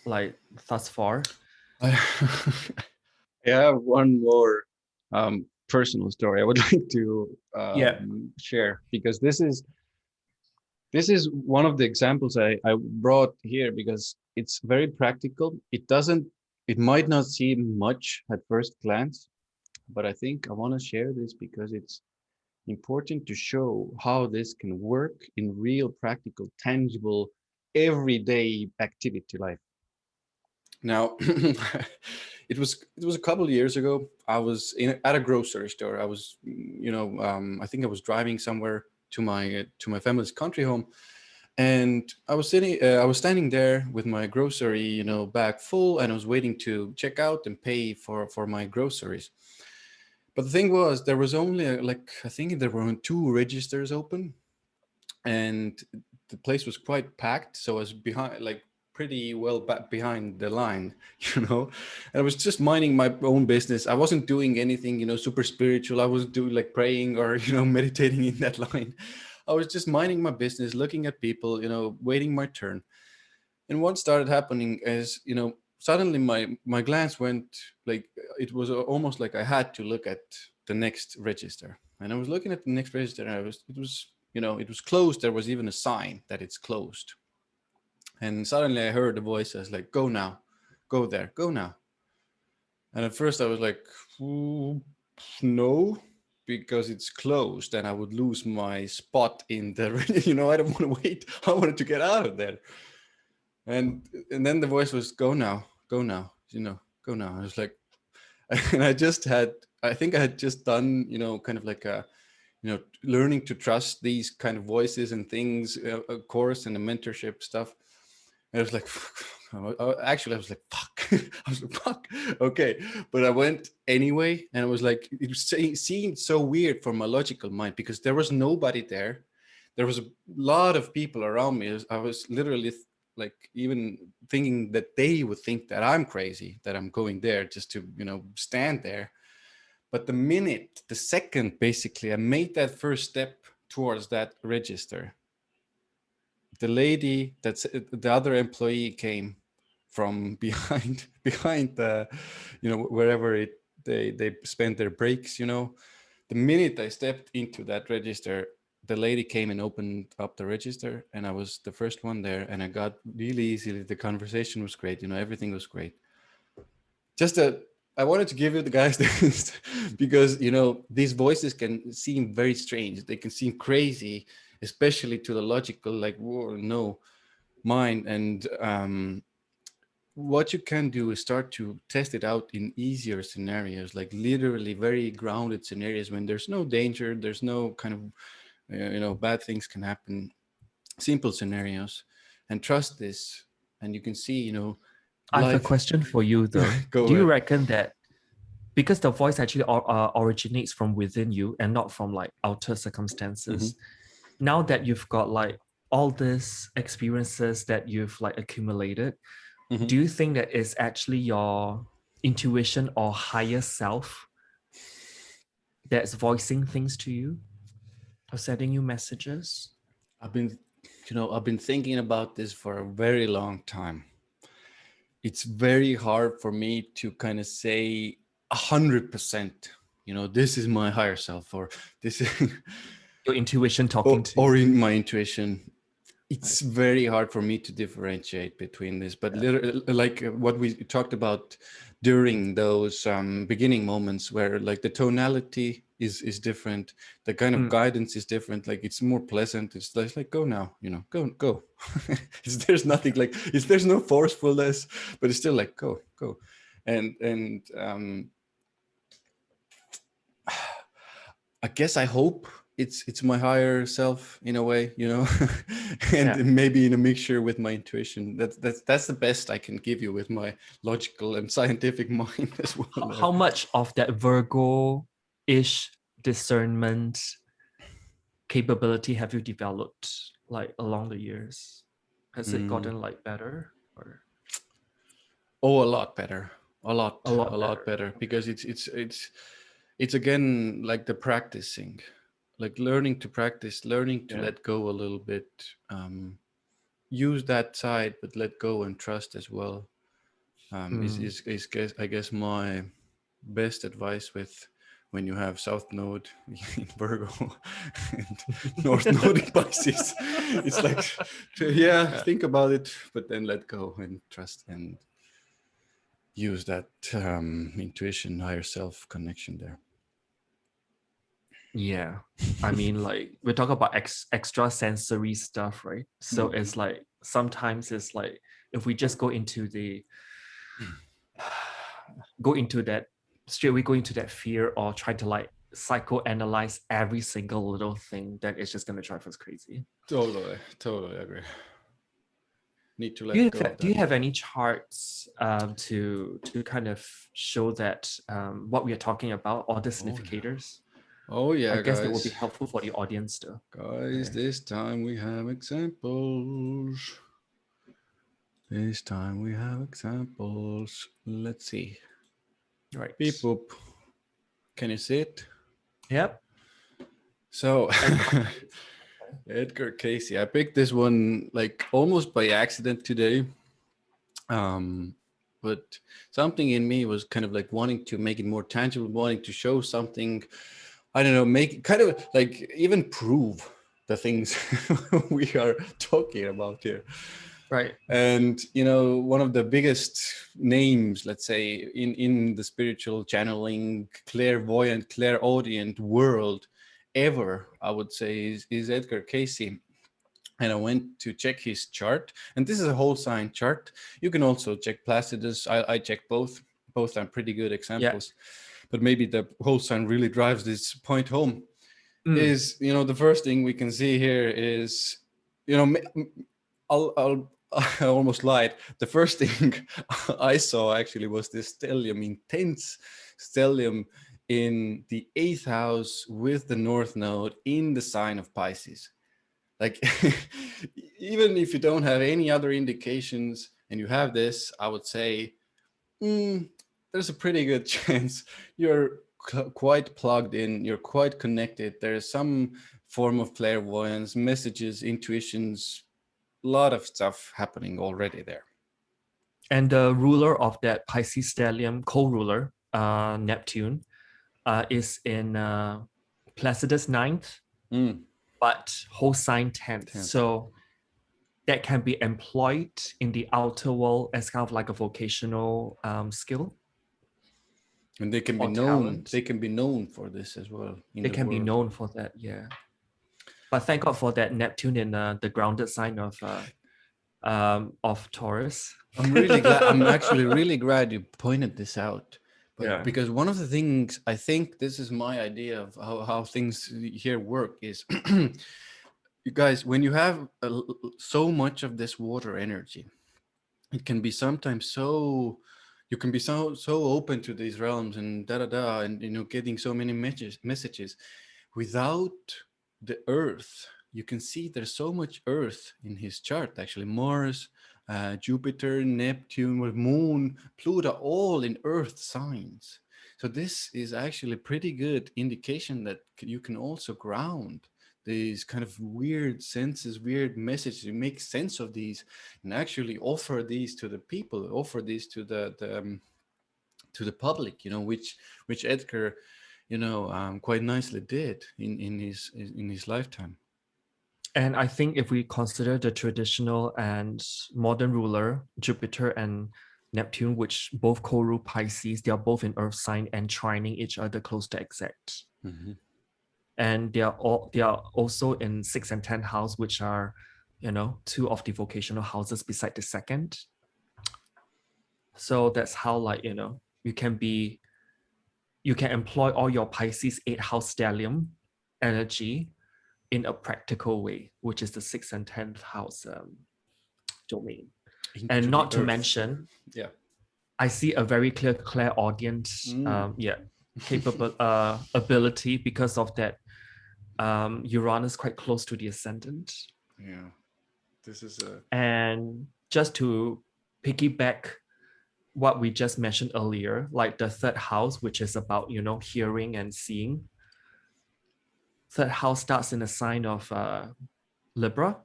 like thus far. I have one more personal story I would like to Yeah. share, because this is one of the examples I brought here because it's very practical. It might not seem much at first glance, but I think I want to share this because it's important to show how this can work in real, practical, tangible, everyday activity life. Now, it was a couple of years ago. I was at a grocery store. I was, I think I was driving somewhere to my family's country home, and I was standing there with my grocery, bag full, and I was waiting to check out and pay for my groceries. But the thing was, there was only like I think there were two registers open, and the place was quite packed. So I was behind, like pretty well back behind the line, And I was just minding my own business. I wasn't doing anything, super spiritual. I wasn't doing like praying or meditating in that line. I was just minding my business, looking at people, waiting my turn. And what started happening is, suddenly my glance went like it was almost like I had to look at the next register. And I was looking at the next register, and it was closed. There was even a sign that it's closed. And suddenly I heard a voice that's like, "Go now, go there, go now." And at first I was like, "Ooh, no, because it's closed and I would lose my spot in the, I don't want to wait. I wanted to get out of there. And then the voice was, "Go now, go now, go now." I was like, and I think I had just done, kind of like learning to trust these kind of voices and things, a course and the mentorship stuff. And I was like, actually, I was like, fuck. I was like, fuck. Okay. But I went anyway. And I was like, seemed so weird for my logical mind because there was nobody there. There was a lot of people around me. I was literally like even thinking that they would think that I'm crazy, that I'm going there just to, stand there. But the second, basically, I made that first step towards that register, the lady that's the other employee came from behind behind the wherever they spend their breaks. The minute I stepped into that register, the lady came and opened up the register, and I was the first one there, and I got really easily. The conversation was great. Everything was great. Just I wanted to give you the guys this because these voices can seem very strange. They can seem crazy, especially to the logical, like, whoa, no, mind. And what you can do is start to test it out in easier scenarios, like literally very grounded scenarios when there's no danger, there's no kind of bad things can happen. Simple scenarios, and trust this, and you can see I have a life. question for you though. Go Do you ahead. reckon that because the voice actually originates from within you and not from like outer Hmm. circumstances, now that you've got like all these experiences that you've like accumulated, Hmm. do you think that it's actually your intuition or higher self that's voicing things to you or sending you messages? I've been, I've been thinking about this for a very long time. It's very hard for me to kind of say 100%, this is my higher self, or this is, Your intuition talking to or you. in my intuition. Right. It's very hard for me to differentiate between this, but literally, like what we talked about during those beginning moments where like the tonality is different, the kind of Mm. guidance is different, like it's more pleasant. It's like go now, go. There's nothing like there's no forcefulness, but it's still like go. And I guess I hope it's my higher self in a way, and Yeah. maybe in a mixture with my intuition. That's the best I can give you with my logical and scientific mind as well. There. How much of that Virgo-ish discernment capability have you developed like along the years? Has it Mm. gotten like better or Oh, a lot better, a a lot lot better? better, Okay. because it's again like the practicing, like learning to practice, learning to Yeah. let go a little bit. Use that side, but let go and trust as well. Mm. I guess my best advice with when you have South Node in Virgo and North Node in Pisces. It's like, yeah, Yeah. think about it, but then let go and trust and use that intuition, higher self connection there. Yeah. I mean, like we're talking about extra sensory stuff, right? So Mhm. it's like sometimes it's like if we just go into that straight away go into that fear or try to like psychoanalyze every single little thing, then it's just gonna drive us crazy. Totally agree. Need to let go of Do you that. have any charts to kind of show that what we are talking about, or the Oh yeah. significators? Oh I yeah, guess that would be guys. helpful for the audience too. Guys, Okay. this time we have examples. This time we have examples. Let's see. Beep Right. boop. Can you see it? Yep. So, And Edgar Casey. I picked this one like almost by accident today. Um, but something in me was kind of like wanting to make it more tangible, wanting to show something. I don't know, make kind of like even prove the things we are talking about here. right. And one of the biggest names, let's say, in the spiritual channeling, clairvoyant, clairaudient world ever, I would say, is Edgar Casey. And I went to check his chart, and this is a whole sign chart. You can also check Placidus. I check both are pretty good Yeah. examples, but maybe the whole sign really drives this point home. Mm. Is the first thing we can see here is, you know I'll I almost lied. The first thing I saw actually was this stellium, intense stellium in the eighth house with the North Node in the sign of Pisces. Like, even if you don't have any other indications and you have this, I would say, mm, there's a pretty good chance you're quite plugged in, you're quite connected. There's some form of clairvoyance, messages, intuitions, a lot of stuff happening already there. And the ruler of that Pisces stellium, co-ruler, Neptune, is in Placidus ninth, Mm, but whole sign 10th. 10th. So that can be employed in the outer world as kind of like a vocational skill And they can be or known. talent. They can be known for this as well in They the can be world. known for that, yeah. But thank God for that Neptune in the grounded sign of Taurus. I'm really glad. I'm actually really glad you pointed this out. But Yeah. because one of the things, I think this is my idea of how things here work is, you guys, when you have so much of this water energy, it can be sometimes so, you can be so open to these realms and da da da, and getting so many messages without the earth. You can see there's so much earth in his chart, actually. Mars, Jupiter, Neptune, with Moon, Pluto, all in earth signs. So this is actually a pretty good indication that you can also ground these kind of weird senses, weird messages. You make sense of these and actually offer these to the people, offer these to the public, which Edgar, quite nicely did in his lifetime. And I think if we consider the traditional and modern ruler, Jupiter and Neptune, which both co-rule Pisces, they are both in Earth sign and trining each other close to exact. Mm-hmm. And they are also in 6th and 10th house, which are, two of the vocational houses beside the second. So that's how, like, you can employ all your Pisces 8th house stellium energy in a practical way, which is the 6th and 10th house domain. And Into the not to earth. mention, Yeah. I see a very clear clairaudience, Mm. capable ability because of that. Uranus quite close to the ascendant, Yeah. This is a. and just to piggyback what we just mentioned earlier, like the third house, which is about hearing and seeing. Third house starts in a sign of Libra,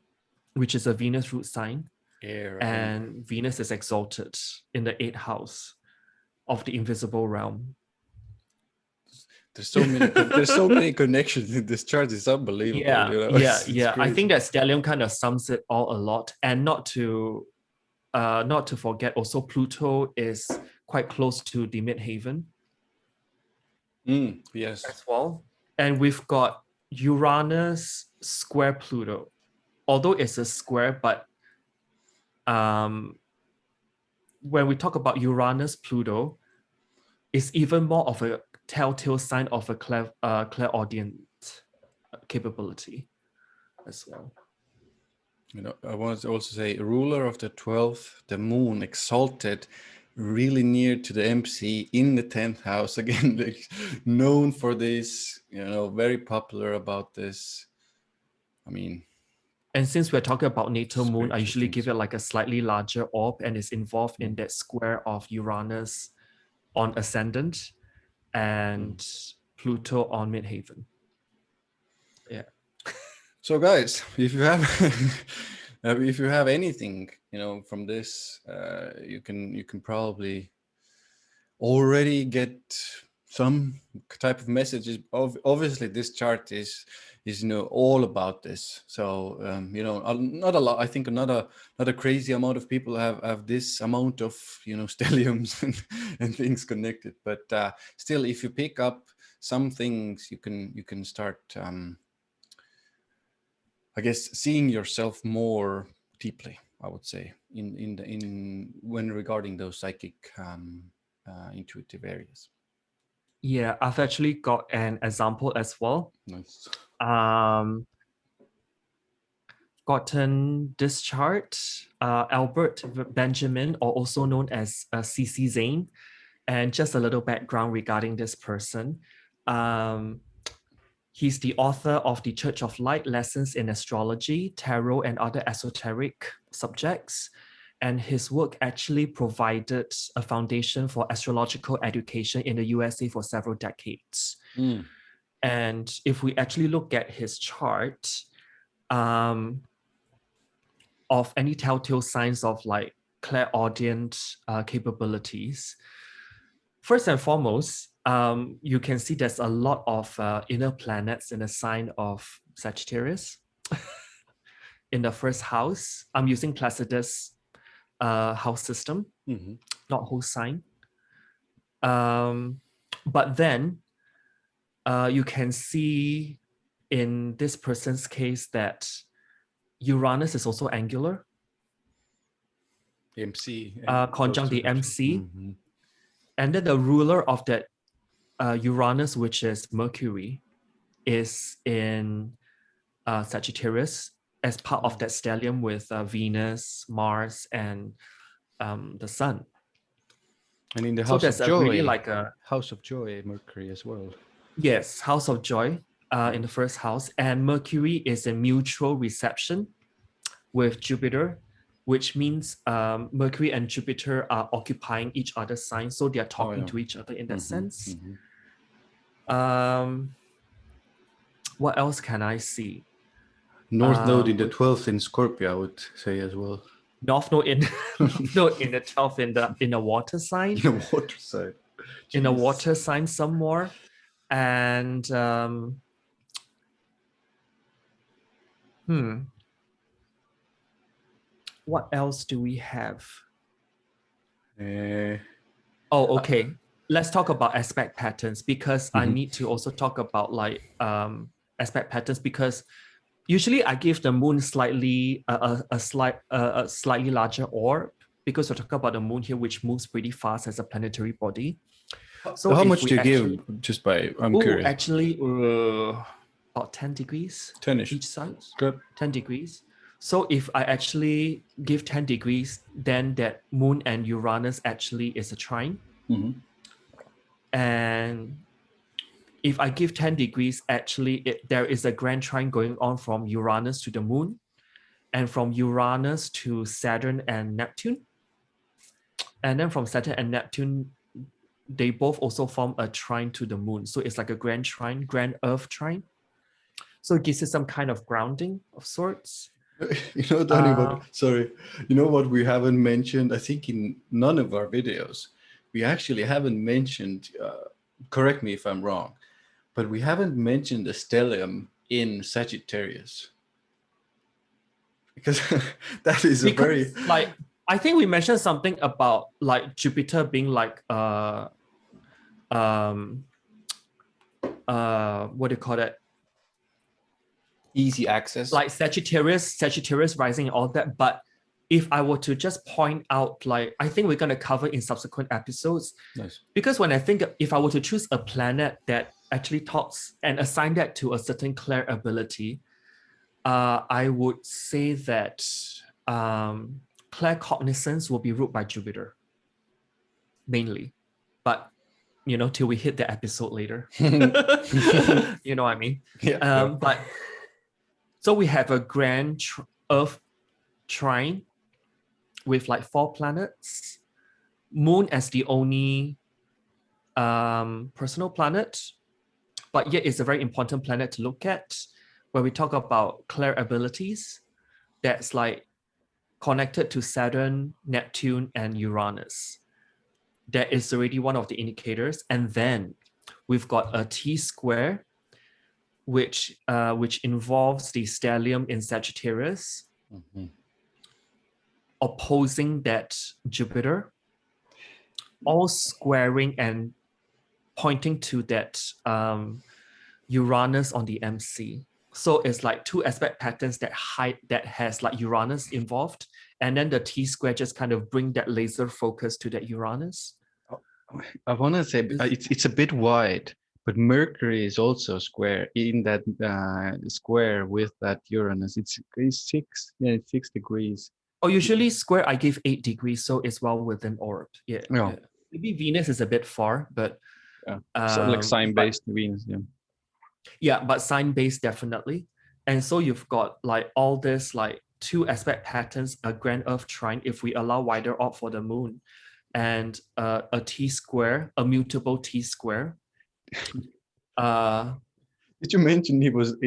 which is a Venus root sign. Air. and Venus is exalted in the 8th house of the invisible realm. There's so many connections in this chart. It's unbelievable. Yeah, You know? yeah, It's yeah. I crazy. think that stellium kind of sums it all a lot, and not to forget, also Pluto is quite close to the midhaven Yes. as well, and we've got Uranus square Pluto. Although it's a square, but when we talk about Uranus Pluto, it's even more of a telltale sign of a clairaudient capability as well. You know, I want to also say ruler of the 12th, the moon exalted really near to the MC in the 10th house. Again, like, known for this, you know, very popular about this. I mean, and since we're talking about natal moon, I spiritual usually things. give it like a slightly larger orb and is involved in that square of Uranus on ascendant and Pluto on midhaven. Yeah. So guys, if you have if you have anything, you know, from this, you can probably already get some type of messages. Obviously, this chart is you know all about this. So you know, not a lot. I think not a crazy amount of people have this amount of, you know, stelliums and things connected. But still, if you pick up some things, you can start. I guess seeing yourself more deeply, I would say, in when regarding those psychic intuitive areas. Yeah, I've actually got an example as well. Nice. Gotten this chart, Albert Benjamin, or also known as CC Zane. And just a little background regarding this person. He's the author of the Church of Light Lessons in Astrology, Tarot, and other esoteric subjects. And his work actually provided a foundation for astrological education in the USA for several decades. And if we actually look at his chart, of any telltale signs of like clairaudient capabilities, first and foremost, you can see there's a lot of inner planets in the sign of Sagittarius. In the first house, I'm using Placidus house system, not whole sign. But then you can see in this person's case that Uranus is also angular. MC. Conjunct the MC. And then the ruler of that Uranus, which is Mercury, is in Sagittarius as part of that stellium with Venus, Mars, and the Sun. And in the So house there's of joy, really like a house of joy, Mercury as well. Yes, house of joy in the first house, and Mercury is a mutual reception with Jupiter, which means Mercury and Jupiter are occupying each other's signs, so they are talking to each other in that sense. What else can I see? North Node in the 12th in Scorpio, I would say as well. North Node in North Node in the 12th in a water sign. In a water sign. In a water sign some more. And what else do we have? Okay. Let's talk about aspect patterns, because I need to also talk about like aspect patterns, because usually I give the moon slightly slightly larger orb, because we're talking about the moon here, which moves pretty fast as a planetary body. So how much do you give? Just by I'm curious. Actually, about 10 degrees 10-ish. each side. Good. 10 degrees. So if I actually give 10 degrees, then that moon and Uranus actually is a trine. And if I give 10 degrees, actually there is a grand trine going on from Uranus to the moon, and from Uranus to Saturn and Neptune. And then from Saturn and Neptune, they both also form a trine to the moon. So it's like a grand trine, grand earth trine. So it gives you some kind of grounding of sorts. You know, Donny, Uh, sorry, you know what we haven't mentioned? I think in none of our videos, we actually haven't mentioned, correct me if I'm wrong, but we haven't mentioned the stellium in Sagittarius. Because that is a very, because like I think we mentioned something about like Jupiter being like um what do you call it, easy access. like Sagittarius rising and all that. But if I were to just point out, like I think we're going to cover in subsequent episodes, Nice. because when I think if I were to choose a planet that actually talks and assign that to a certain clair ability, I would say that claircognizance will be ruled by Jupiter mainly, but you know, till we hit the episode later. You know what I mean? Yeah, yeah. But so we have a grand Earth trine with like 4 planets, Moon as the only personal planet, but yet it's a very important planet to look at when we talk about clair abilities. That's like connected to Saturn, Neptune, and Uranus. That is already one of the indicators. And then we've got a T square, which involves the stellium in Sagittarius, opposing that Jupiter, all squaring and pointing to that Uranus on the MC. So it's like 2 aspect patterns that has like Uranus involved, and then the T square just kind of bring that laser focus to that Uranus. I want to say it's a bit wide, but Mercury is also square in that square with that Uranus. It's 6 degrees. Oh, usually square I give 8 degrees, so it's well within orb. Yeah, Yeah, yeah. Maybe Venus is a bit far, but yeah. So like sign-based Venus. Yeah. yeah, but sign based definitely. And so you've got like all this like 2 aspect patterns, a grand Earth trine if we allow wider orb for the moon, and a T square, a mutable T square. Did you mention he was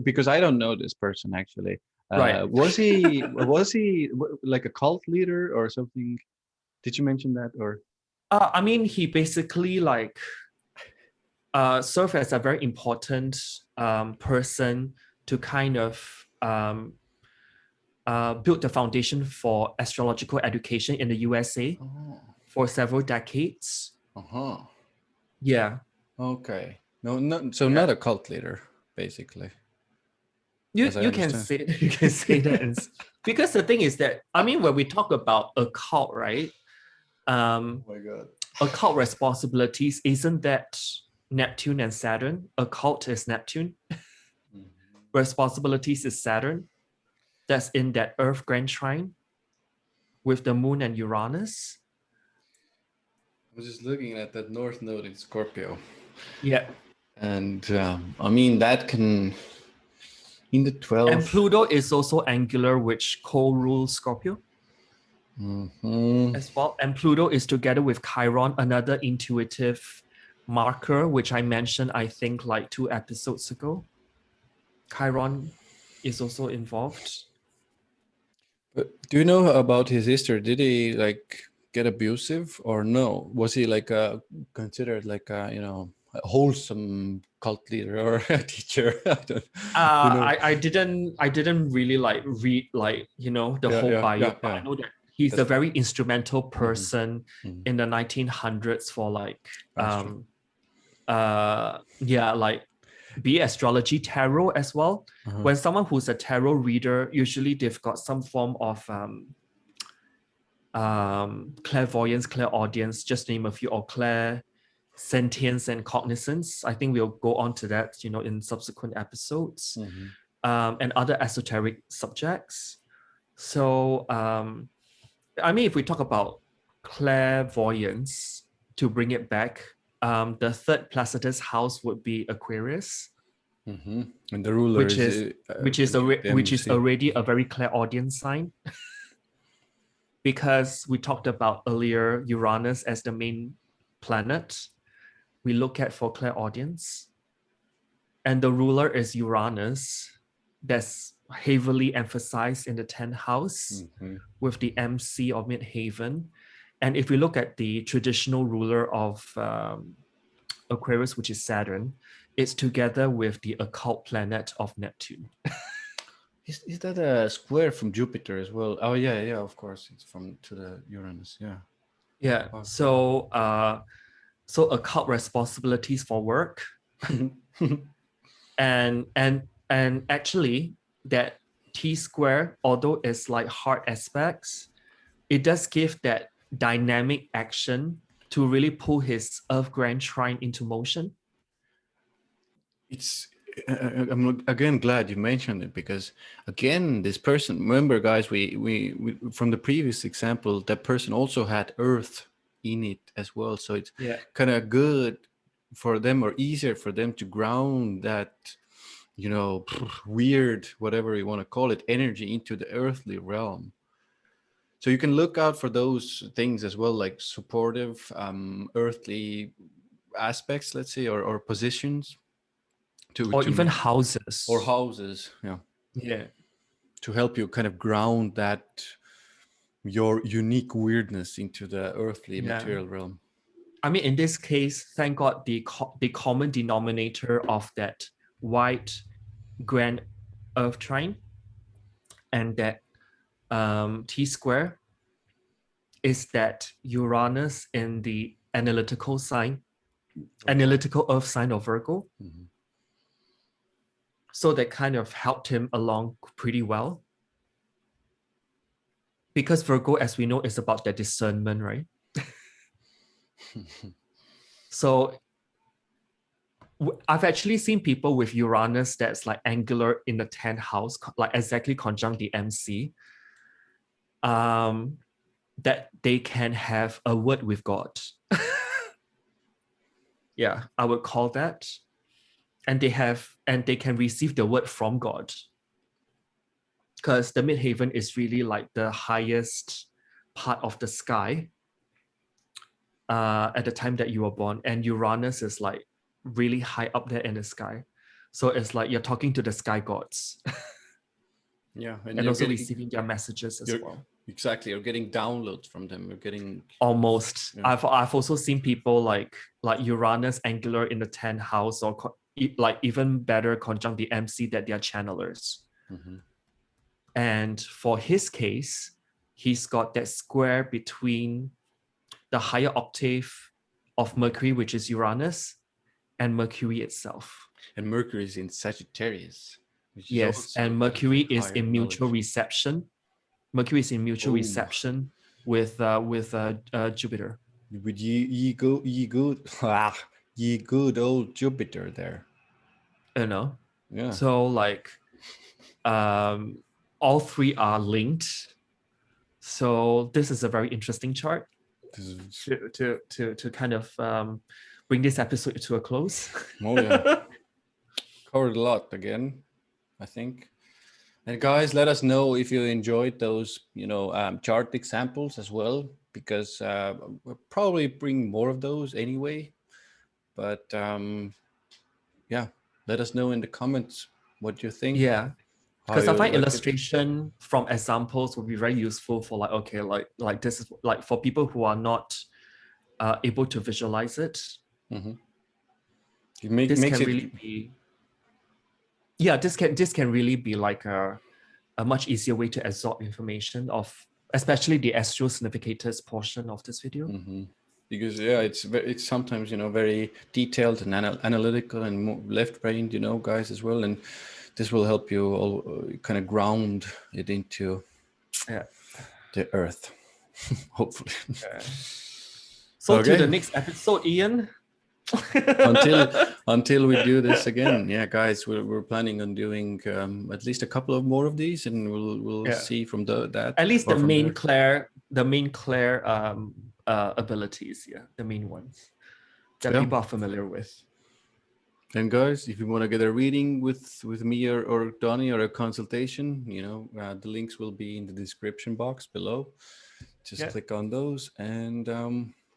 because I don't know this person actually. Right. Was he like a cult leader or something? Did you mention that or? I mean, he basically like served as a very important person to kind of build the foundation for astrological education in the USA for several decades. Uh-huh. Yeah. Okay. No, so Yeah. not a cult leader, basically, You as I you can understand. say you can say that, because the thing is that I mean when we talk about a cult, right? Oh my God. Occult responsibilities, isn't that Neptune and Saturn? Occult is Neptune. Responsibilities is Saturn. That's in that Earth grand trine with the moon and Uranus. I was just looking at that North Node in Scorpio, Yeah. and I mean that can in the And 12th. Pluto is also angular, which co-rules Scorpio as well. And Pluto is together with Chiron, another intuitive marker, which I mentioned, I think, like 2 episodes ago. Chiron is also involved. But do you know about his history? Did he like get abusive or no? Was he like considered like a a wholesome cult leader or a teacher? I don't, you know. I didn't really like read like the Yeah, whole yeah, bio, yeah, but I yeah. know that he's That's a fine. very instrumental person Mhm. in the 1900s for like That's true. yeah, like be astrology, tarot as well. When someone who's a tarot reader, usually they've got some form of clairvoyance, clairaudience, just name a few, or clair sentience and cognizance. I think we'll go on to that, in subsequent episodes, and other esoteric subjects. So, I mean, if we talk about clairvoyance, to bring it back, the 3rd Placidus house would be Aquarius, And the ruler which is is the which is MC. already a very clairaudience sign. Because we talked about earlier Uranus as the main planet we look at for clairaudience, and the ruler is Uranus. That's heavily emphasized in the 10th house with the MC of midheaven. And if we look at the traditional ruler of Aquarius, which is Saturn, it's together with the occult planet of Neptune. Is that a square from Jupiter as well? Oh yeah, yeah, of course. It's from to the Uranus, yeah. Yeah. Okay. So occult responsibilities for work. and actually that T square, although it's like hard aspects, it does give that dynamic action to really pull his Earth Grand Trine into motion. It's I'm again glad you mentioned it, because again, this person, remember guys, we from the previous example, that person also had Earth in it as well, so it's kind of good for them, or easier for them, to ground that, you know, weird, whatever you want to call it, energy into the earthly realm. So you can look out for those things as well, like supportive earthly aspects, let's say, or positions, or even houses. Or houses, yeah. Yeah. To help you kind of ground that, your unique weirdness into the earthly material realm. I mean, in this case, thank God the common denominator of that white grand Earth trine and that T square is that Uranus in the analytical sign, analytical Earth sign of Virgo. So that kind of helped him along pretty well. Because Virgo, as we know, is about the discernment, right? So I've actually seen people with Uranus that's like angular in the 10th house, like exactly conjunct the MC, that they can have a word with God. Yeah, I would call that. And they can receive the word from God. Because the midheaven is really like the highest part of the sky at the time that you were born. And Uranus is like really high up there in the sky. So it's like you're talking to the sky gods. Yeah. And also receiving their messages as well. Exactly. You're getting downloads from them. You're getting... Almost. Yeah. I've also seen people like Uranus angular in the 10th house, or like even better conjunct the MC, that they are channelers. And for his case, he's got that square between the higher octave of Mercury, which is Uranus, and Mercury itself. And Mercury is in Sagittarius. Yes, and Mercury is in mutual reception. Mercury is in mutual reception with Jupiter. With ye good old Jupiter there. You know? Yeah. So like all three are linked. So this is a very interesting chart to kind of bring this episode to a close. Oh yeah. Covered a lot again, I think. And guys, let us know if you enjoyed those, you know, chart examples as well, because we'll probably bring more of those anyway. But yeah, let us know in the comments what you think. Yeah, because I find illustration from examples would be very useful for like, okay, like this is like for people who are not able to visualize it. This can really be. Yeah, this can really be like a much easier way to absorb information of, especially the astro significators portion of this video. Because yeah, it's sometimes, you know, very detailed and analytical and more left-brained, you know, guys, as well, and this will help you all kind of ground it into the earth, hopefully. So to the next episode, Ian. until we do this again, yeah, guys, we're planning on doing at least a couple of more of these, and we'll see from that. At least the main Clair abilities, the main ones that people are familiar with. And guys, if you want to get a reading with me or Donny, or a consultation, you know, the links will be in the description box below. Just click on those, and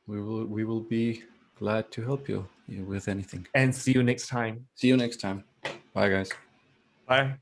we will be glad to help you with anything. And see you next time. See you next time. Bye, guys. Bye.